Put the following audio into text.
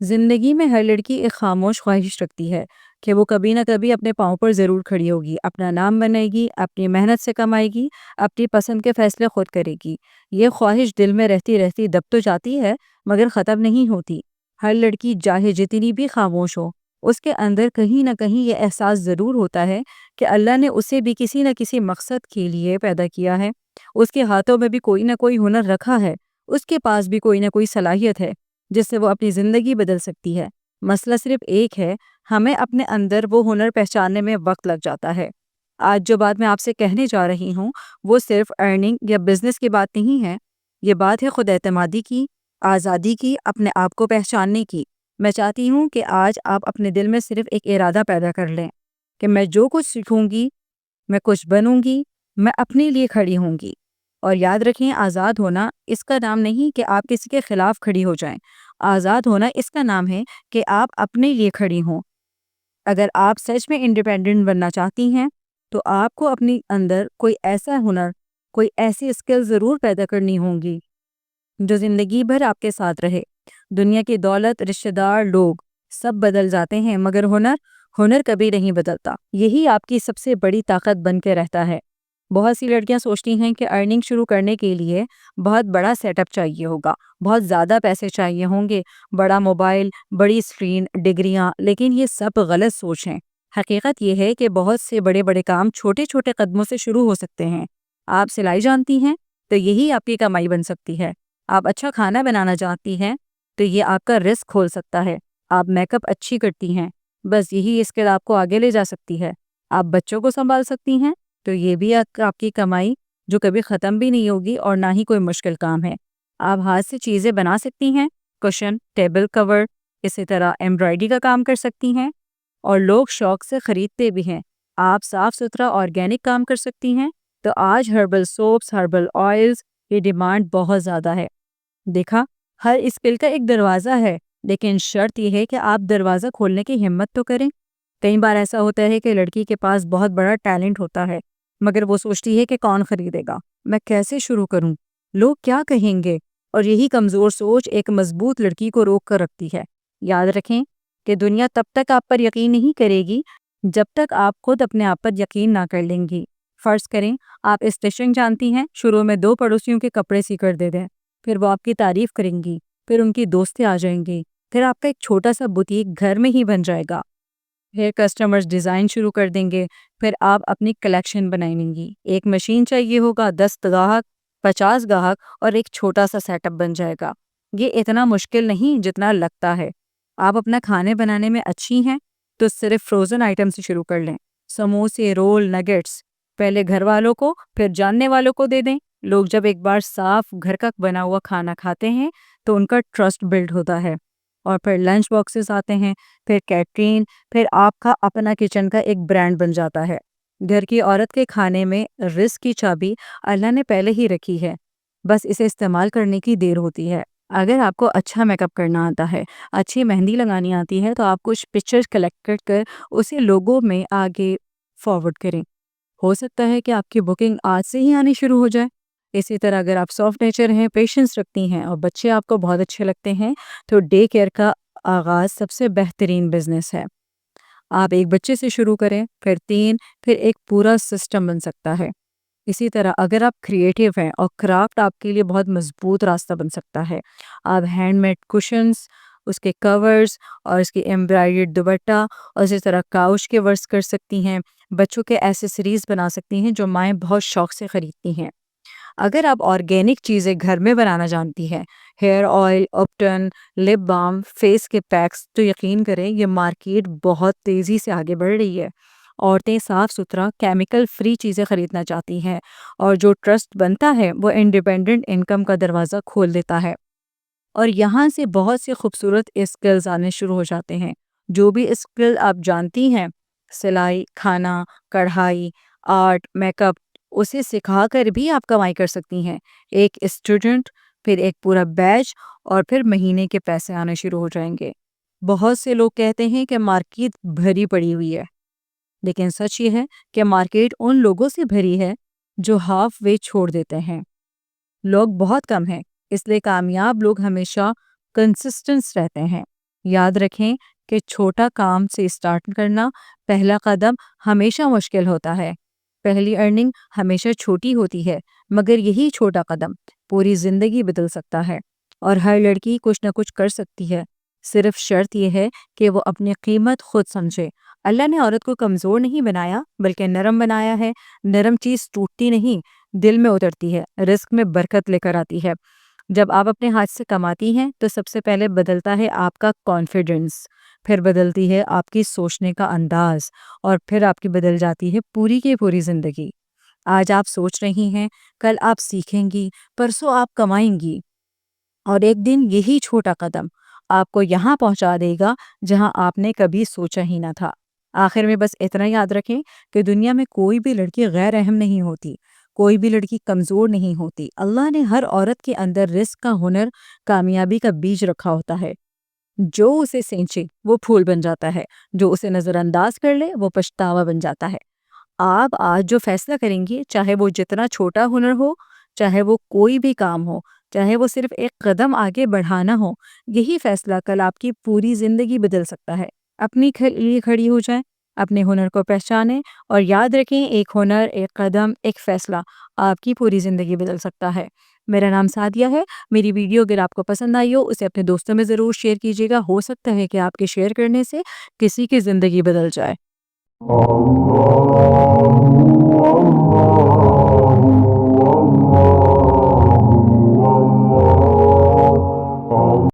زندگی میں ہر لڑکی ایک خاموش خواہش رکھتی ہے کہ وہ کبھی نہ کبھی اپنے پاؤں پر ضرور کھڑی ہوگی، اپنا نام بنائے گی، اپنی محنت سے کمائے گی، اپنی پسند کے فیصلے خود کرے گی۔ یہ خواہش دل میں رہتی رہتی دب تو جاتی ہے مگر ختم نہیں ہوتی۔ ہر لڑکی چاہے جتنی بھی خاموش ہو، اس کے اندر کہیں نہ کہیں یہ احساس ضرور ہوتا ہے کہ اللہ نے اسے بھی کسی نہ کسی مقصد کے لیے پیدا کیا ہے۔ اس کے ہاتھوں میں بھی کوئی نہ کوئی ہنر رکھا ہے، اس کے پاس بھی کوئی نہ کوئی صلاحیت ہے جس سے وہ اپنی زندگی بدل سکتی ہے۔ مسئلہ صرف ایک ہے، ہمیں اپنے اندر وہ ہنر پہچاننے میں وقت لگ جاتا ہے۔ آج جو بات میں آپ سے کہنے جا رہی ہوں وہ صرف ارننگ یا بزنس کی بات نہیں ہے، یہ بات ہے خود اعتمادی کی، آزادی کی، اپنے آپ کو پہچاننے کی۔ میں چاہتی ہوں کہ آج آپ اپنے دل میں صرف ایک ارادہ پیدا کر لیں کہ میں جو کچھ سیکھوں گی، میں کچھ بنوں گی، میں اپنے لیے کھڑی ہوں گی۔ اور یاد رکھیں، آزاد ہونا اس کا نام نہیں کہ آپ کسی کے خلاف کھڑی ہو جائیں، آزاد ہونا اس کا نام ہے کہ آپ اپنے لیے کھڑی ہوں۔ اگر آپ سچ میں انڈیپینڈنٹ بننا چاہتی ہیں تو آپ کو اپنی اندر کوئی ایسا ہنر، کوئی ایسی اسکل ضرور پیدا کرنی ہوں گی جو زندگی بھر آپ کے ساتھ رہے۔ دنیا کی دولت، رشتہ دار، لوگ سب بدل جاتے ہیں مگر ہنر کبھی نہیں بدلتا۔ یہی آپ کی سب سے بڑی طاقت بن کے رہتا ہے۔ بہت سی لڑکیاں سوچتی ہیں کہ ارننگ شروع کرنے کے لیے بہت بڑا سیٹ اپ چاہیے ہوگا، بہت زیادہ پیسے چاہیے ہوں گے، بڑا موبائل، بڑی اسکرین، ڈگریاں، لیکن یہ سب غلط سوچ ہیں۔ حقیقت یہ ہے کہ بہت سے بڑے بڑے کام چھوٹے چھوٹے قدموں سے شروع ہو سکتے ہیں۔ آپ سلائی جانتی ہیں تو یہی آپ کی کمائی بن سکتی ہے۔ آپ اچھا کھانا بنانا چاہتی ہیں تو یہ آپ کا رزق کھول سکتا ہے۔ آپ میک اپ اچھی کرتی ہیں، بس یہی اسکل آپ کو آگے لے جا سکتی ہے۔ آپ بچوں کو سنبھال سکتی ہیں تو یہ بھی آپ کی کمائی جو کبھی ختم بھی نہیں ہوگی اور نہ ہی کوئی مشکل کام ہے۔ آپ ہاتھ سے چیزیں بنا سکتی ہیں، کشن، ٹیبل کور، اسی طرح ایمبرائڈری کا کام کر سکتی ہیں اور لوگ شوق سے خریدتے بھی ہیں۔ آپ صاف ستھرا آرگینک کام کر سکتی ہیں تو آج ہربل سوپس، ہربل آئلز کی ڈیمانڈ بہت زیادہ ہے۔ دیکھا، ہر اسکل کا ایک دروازہ ہے، لیکن شرط یہ ہے کہ آپ دروازہ کھولنے کی ہمت تو کریں۔ کئی بار ایسا ہوتا ہے کہ لڑکی کے پاس بہت بڑا ٹیلنٹ ہوتا ہے مگر وہ سوچتی ہے کہ کون خریدے گا، میں کیسے شروع کروں، لوگ کیا کہیں گے؟ اور یہی کمزور سوچ ایک مضبوط لڑکی کو روک کر رکھتی ہے۔ یاد رکھیں کہ دنیا تب تک آپ پر یقین نہیں کرے گی جب تک آپ خود اپنے آپ پر یقین نہ کر لیں گی۔ فرض کریں آپ اسٹیچنگ جانتی ہیں، شروع میں 2 پڑوسیوں کے کپڑے سی کر دے دیں، پھر وہ آپ کی تعریف کریں گی، پھر ان کی دوستیں آ جائیں گی، پھر آپ کا ایک چھوٹا سا بوتیک گھر میں ہی بن جائے گا، پھر کسٹمرز ڈیزائن شروع کر دیں گے، پھر آپ اپنی کلیکشن بنائیں گی۔ ایک مشین چاہیے ہوگا، 10 گاہک، 50 گاہک اور ایک چھوٹا سا سیٹ اپ بن جائے گا۔ یہ اتنا مشکل نہیں جتنا لگتا ہے۔ آپ اپنا کھانے بنانے میں اچھی ہیں تو صرف فروزن آئٹم سے شروع کر لیں، سموسے، رول، نگٹس، پہلے گھر والوں کو پھر جاننے والوں کو دے دیں۔ لوگ جب ایک بار صاف گھر کا بنا ہوا کھانا کھاتے ہیں تو ان کا ٹرسٹ بلڈ ہوتا ہے، اور پھر لنچ باکسز آتے ہیں، پھر کیٹرین، پھر آپ کا اپنا کچن کا ایک برانڈ بن جاتا ہے۔ گھر کی عورت کے کھانے میں رزق کی چابی اللہ نے پہلے ہی رکھی ہے، بس اسے استعمال کرنے کی دیر ہوتی ہے۔ اگر آپ کو اچھا میک اپ کرنا آتا ہے، اچھی مہندی لگانی آتی ہے تو آپ کچھ پکچرز کلیکٹ کر اسے لوگوں میں آگے فارورڈ کریں۔ ہو سکتا ہے کہ آپ کی بکنگ آج سے ہی آنی شروع ہو جائے۔ اسی طرح اگر آپ سافٹ نیچر ہیں، پیشنس رکھتی ہیں اور بچے آپ کو بہت اچھے لگتے ہیں تو ڈے کیئر کا آغاز سب سے بہترین بزنس ہے۔ آپ ایک بچے سے شروع کریں، پھر 3، پھر ایک پورا سسٹم بن سکتا ہے۔ اسی طرح اگر آپ کریٹیو ہیں اور کرافٹ آپ کے لیے بہت مضبوط راستہ بن سکتا ہے، آپ ہینڈ میڈ کشنز، اس کے کورز اور اس کی ایمبرائڈریڈ دوپٹہ اور اسی طرح کاؤچ کے ورکس کر سکتی ہیں۔ بچوں کے ایسیسریز بنا سکتی ہیں جو مائیں بہت شوق سے خریدتی ہیں۔ اگر آپ آرگینک چیزیں گھر میں بنانا جانتی ہیں، ہیئر آئل، اپٹن، لپ بام، فیس کے پیکس، تو یقین کریں یہ مارکیٹ بہت تیزی سے آگے بڑھ رہی ہے۔ عورتیں صاف ستھرا کیمیکل فری چیزیں خریدنا چاہتی ہیں، اور جو ٹرسٹ بنتا ہے وہ انڈیپینڈنٹ انکم کا دروازہ کھول دیتا ہے۔ اور یہاں سے بہت سے خوبصورت اسکلز آنے شروع ہو جاتے ہیں۔ جو بھی اسکل آپ جانتی ہیں، سلائی، کھانا، کڑھائی، آرٹ، میک اپ، اسے سکھا کر بھی آپ کمائی کر سکتی ہیں۔ ایک اسٹوڈنٹ، پھر ایک پورا بیچ، اور پھر مہینے کے پیسے آنے شروع ہو جائیں گے۔ بہت سے لوگ کہتے ہیں کہ مارکیٹ بھری پڑی ہوئی ہے، لیکن سچ یہ ہے کہ مارکیٹ ان لوگوں سے بھری ہے جو ہاف وے چھوڑ دیتے ہیں۔ لوگ بہت کم ہیں، اس لیے کامیاب لوگ ہمیشہ کنسسٹنس رہتے ہیں۔ یاد رکھیں کہ چھوٹا کام سے اسٹارٹ کرنا پہلا قدم ہمیشہ مشکل ہوتا ہے۔ پہلی ارننگ ہمیشہ چھوٹی ہوتی ہے، مگر یہی چھوٹا قدم پوری زندگی بدل سکتا ہے۔ اور ہر لڑکی کچھ نہ کچھ کر سکتی ہے، صرف شرط یہ ہے کہ وہ اپنی قیمت خود سمجھے۔ اللہ نے عورت کو کمزور نہیں بنایا بلکہ نرم بنایا ہے۔ نرم چیز ٹوٹتی نہیں، دل میں اترتی ہے، رزق میں برکت لے کر آتی ہے۔ جب آپ اپنے ہاتھ سے کماتی ہیں تو سب سے پہلے بدلتا ہے آپ کا کانفیڈنس، پھر بدلتی ہے آپ کی سوچنے کا انداز، اور پھر آپ کی بدل جاتی ہے پوری کی پوری زندگی۔ آج آپ سوچ رہی ہیں، کل آپ سیکھیں گی، پرسوں آپ کمائیں گی، اور ایک دن یہی چھوٹا قدم آپ کو یہاں پہنچا دے گا جہاں آپ نے کبھی سوچا ہی نہ تھا۔ آخر میں بس اتنا یاد رکھیں کہ دنیا میں کوئی بھی لڑکی غیر اہم نہیں ہوتی، کوئی بھی لڑکی کمزور نہیں ہوتی۔ اللہ نے ہر عورت کے اندر رزق کا ہنر، کامیابی کا بیج رکھا ہوتا ہے۔ جو اسے سینچے وہ پھول بن جاتا ہے، جو اسے نظر انداز کر لے وہ پچھتاوا بن جاتا ہے۔ آپ آج جو فیصلہ کریں گی، چاہے وہ جتنا چھوٹا ہنر ہو، چاہے وہ کوئی بھی کام ہو، چاہے وہ صرف ایک قدم آگے بڑھانا ہو، یہی فیصلہ کل آپ کی پوری زندگی بدل سکتا ہے۔ اپنی لیے کھڑی ہو جائیں، اپنے ہنر کو پہچانیں، اور یاد رکھیں ایک ہنر، ایک قدم، ایک فیصلہ آپ کی پوری زندگی بدل سکتا ہے۔ میرا نام سعدیہ ہے۔ میری ویڈیو اگر آپ کو پسند آئی ہو اسے اپنے دوستوں میں ضرور شیئر کیجیے گا، ہو سکتا ہے کہ آپ کے شیئر کرنے سے کسی کی زندگی بدل جائے۔ اللہ اللہ اللہ